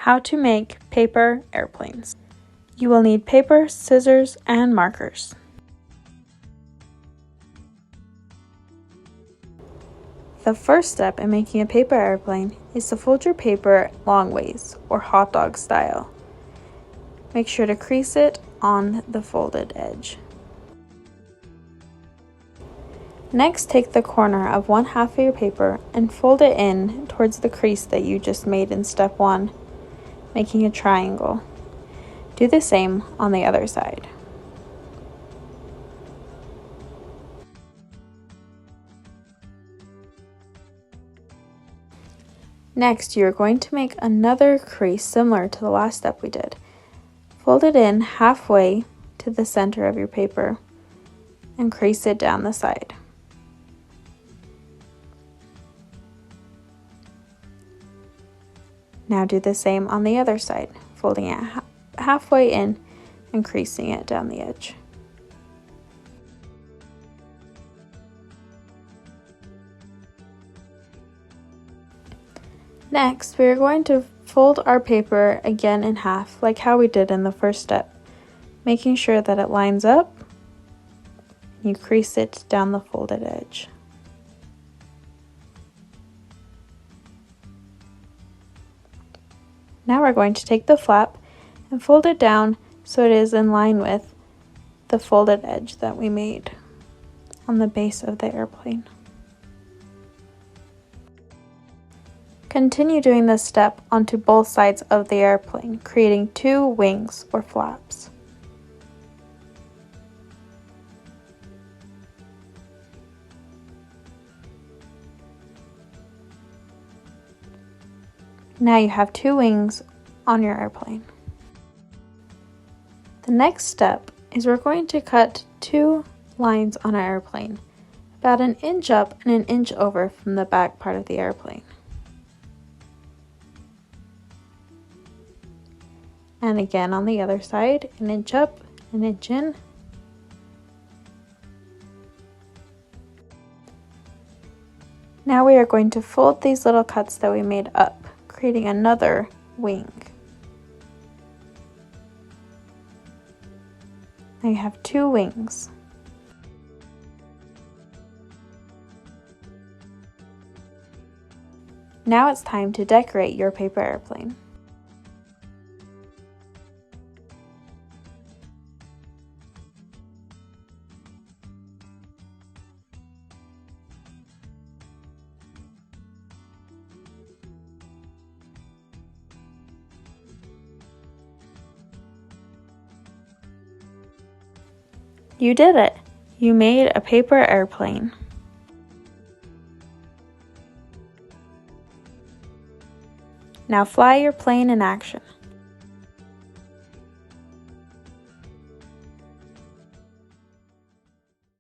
How to make paper airplanes. You will need paper, scissors, and markers. The first step in making a paper airplane is to fold your paper long ways, or hot dog style. Make sure to crease it on the folded edge. Next, take the corner of one half of your paper and fold it in towards the crease that you just made in step 1, making a triangle. Do the same on the other side. Next, you are going to make another crease similar to the last step we did. Fold it in halfway to the center of your paper and crease it down the side. Now do the same on the other side, folding it halfway in and creasing it down the edge. Next, we are going to fold our paper again in half, like how we did in the first step, making sure that it lines up. You crease it down the folded edge. Now we're going to take the flap and fold it down so it is in line with the folded edge that we made on the base of the airplane. Continue doing this step onto both sides of the airplane, creating 2 wings or flaps. Now you have 2 wings on your airplane. The next step is we're going to cut 2 lines on our airplane, about 1 inch up and 1 inch over from the back part of the airplane. And again on the other side, 1 inch up, 1 inch in. Now we are going to fold these little cuts that we made up, creating another wing. Now you have 2 wings. Now it's time to decorate your paper airplane. You did it! You made a paper airplane. Now fly your plane in action.